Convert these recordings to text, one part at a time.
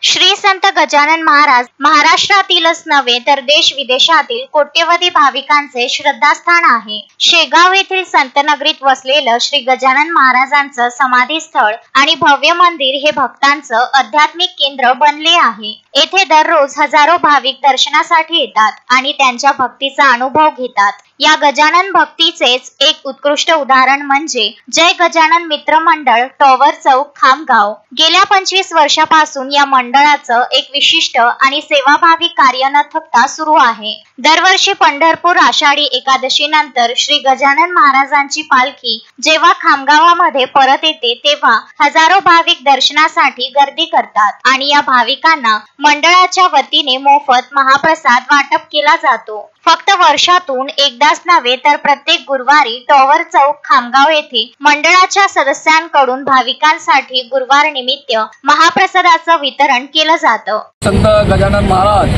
श्री संत गजानन महाराज महाराष्ट्रातीलच नव्हे तर देश विदेशातील कोट्यवधी भाविकांचे श्रद्धास्थान आहे। शेगाव येथील संतनगरीत वसलेलं श्री गजानन महाराजांचं समाधी स्थळ आणि भव्य मंदिर हे भक्तांचं आध्यात्मिक केंद्र बनले आहे। येथे दररोज हजारो भाविक दर्शनासाठी येतात आणि त्यांच्या भक्तीचा अनुभव घेतात। या गजानन भक्तीचेच एक उत्कृष्ट उदाहरण म्हणजे जय गजानन मित्र मंडळ टॉवर चौक खामगाव। गेल्या 25 वर्षापासून या मंडळाचं एक विशिष्ट आणि सेवाभावी कार्य न थकता सुरू आहे। दरवर्षी पंढरपूर आषाढी एकादशी नंतर श्री गजानन महाराजांची पालखी जेव्हा खामगावामध्ये परत येते तेव्हा हजारो भाविक दर्शनासाठी गर्दी करतात आणि या भाविकांना मंडळाच्या वतीने मोफत महाप्रसाद वाटप केला जातो। फक्त वर्षातून एकदाच नव्हे तर प्रत्येक गुरुवारी टॉवर चौक खामगाव येथे मंडळाच्या सदस्यांकडून भाविकांसाठी गुरुवार निमित्त महाप्रसादाचं वितरण केलं जातं। संत गजानन महाराज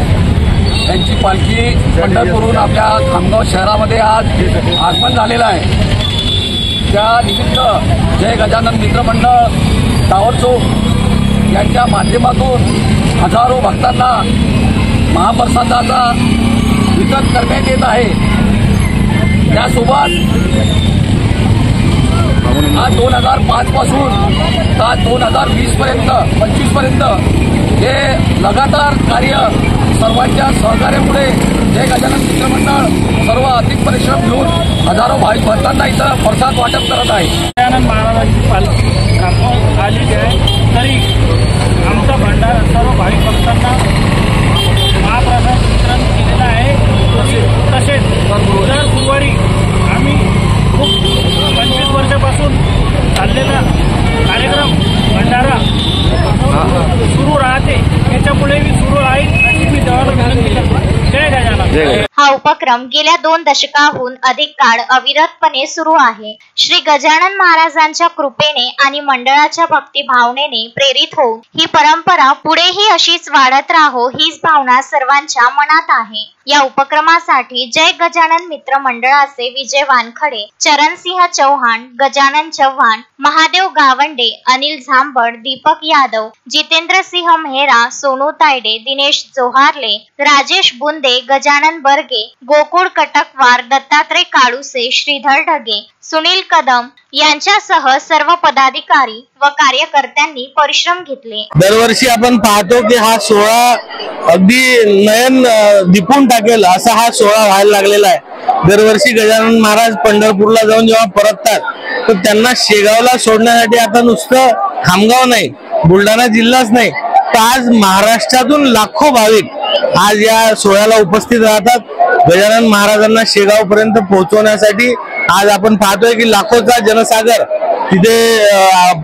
यांची पालखी पंढरपूरहून आपल्या खामगाव शहरामध्ये आज आगमन झालेलं आहे। त्या निमित्त जय गजानन मित्र मंडळ टॉवर चौक यांच्या माध्यमातून हजारो भक्तांना महाप्रसादाचा वितरण करण्यात येत आहे। त्यासोबत आज 2005 पासून आज 2020 पर्यंत 25 पर्यंत हे लगातार कार्य सर्वांच्या सहकार्यामुळे जय गजानन मित्र मंडळ सर्व अधिक परिश्रम घेऊन हजारो भाविक भक्तांना इथं प्रसाद वाटप करत आहे। गजानन महाराजांची पालखी खामगाव आलेली आहे तरी आमचा भंडारा सर्व भाविक भक्तांना महाप्रसाद वितरण केलेला आहे। तसेच दर गुरुवारी आम्ही खूप 25 वर्षापासून चाललेला कार्यक्रम भंडारा सुरू राहते, याच्यापुढे मी सुरू राहील अशी मी देवाला विनंती करतो। जय गजानन। हा उपक्रम गेल्या 2 दशकाहून अधिक काळ अविरतपणे सुरू आहे। श्री गजानन महाराजांच्या कृपेने आणि मंडळाच्या भक्ती भावनेने प्रेरित होऊन ही परंपरा पुढेही अशीच वाढत राहो हीच भावना सर्वांच्या मनात आहे। या उपक्रमासाठी जय गजानन मित्र मंडळाचे विजय वानखडे, चरणसिंह चौहान, गजानन चव्हाण, महादेव गावंडे, अनिल झांबड, दीपक यादव, जितेंद्र सिंह मेहरा, सोनू तायडे, दिनेश जोहारले, राजेश बुंदे, गजानन बर्गे, गोकुळ कटकवार, दत्तात्रय काळुसे, श्रीधर ढगे, सुनील कदम यांच्यासह सर्व पदाधिकारी व कार्यकर्त्यांनी परिश्रम घेतले। दरवर्षी आपण पाहतो की हा सोहळा अगदी नयन दिपून टाकेल असा हा सोहळा व्हायला लागलेला आहे। दरवर्षी गजानन महाराज पंढरपूरला जाऊन जेव्हा परततात तर त्यांना शेगावला सोडण्यासाठी आता नुसतं खामगाव नाही, बुलढाणा जिल्हाच नाही तर आज महाराष्ट्रातून लाखो भाविक आज या सोहळ्याला उपस्थित राहतात। गजानन महाराजांना शेगाव पर्यंत पोहोचवण्यासाठी आज आपण पाहतोय की लाखोचा जनसागर तिथे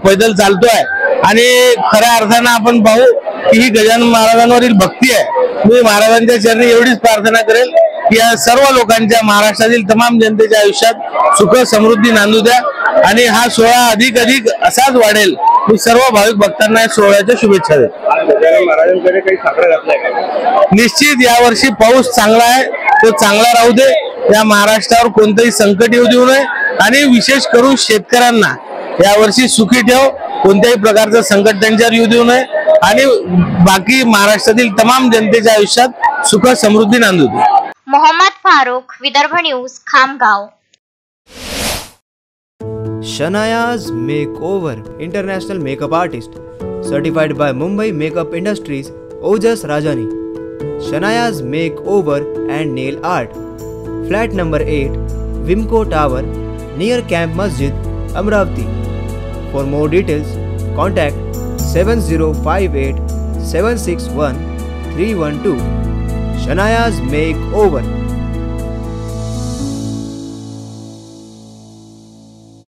पैदल चालतोय आणि खऱ्या अर्थानं आपण पाहू की ही गजानन महाराजांवरील भक्ती आहे। मी महाराजांच्या चरणी एवढीच प्रार्थना करेल की या सर्व लोकांच्या महाराष्ट्रातील तमाम जनतेच्या आयुष्यात सुख समृद्धी नांदू द्या आणि हा सोहळा अधिक असाच वाढेल। मी सर्व भाविक भक्तांना या सोहळ्याच्या शुभेच्छा देतो। गजानन महाराजांकडे काही साकडं घातलंय का? निश्चित यावर्षी पाऊस चांगला आहे, तो चांगला राहू दे, या महाराष्ट्रावर कोणतंही संकट येऊ देऊ नये आणि विशेष करून शेतकऱ्यांना यावर्षी सुखी ठेव, कोणत्याही प्रकारचं संकट त्यांच्यावर येऊ देऊ नये आणि बाकी महाराष्ट्रातील तमाम जनतेच्या आयुष्यात सुख समृद्धी नांदू दे। Mohammed Farooq, Vidarbha news, Khamgaon. Shanaya's Makeover International Makeup Artist certified by Mumbai Makeup Industries, Ojas Rajani. Shanaya's Makeover and Nail Art, Flat number 8, Wimco Tower, near Camp Masjid, Amravati. For more details, contact 7058 761 312. Shanaya's Makeover.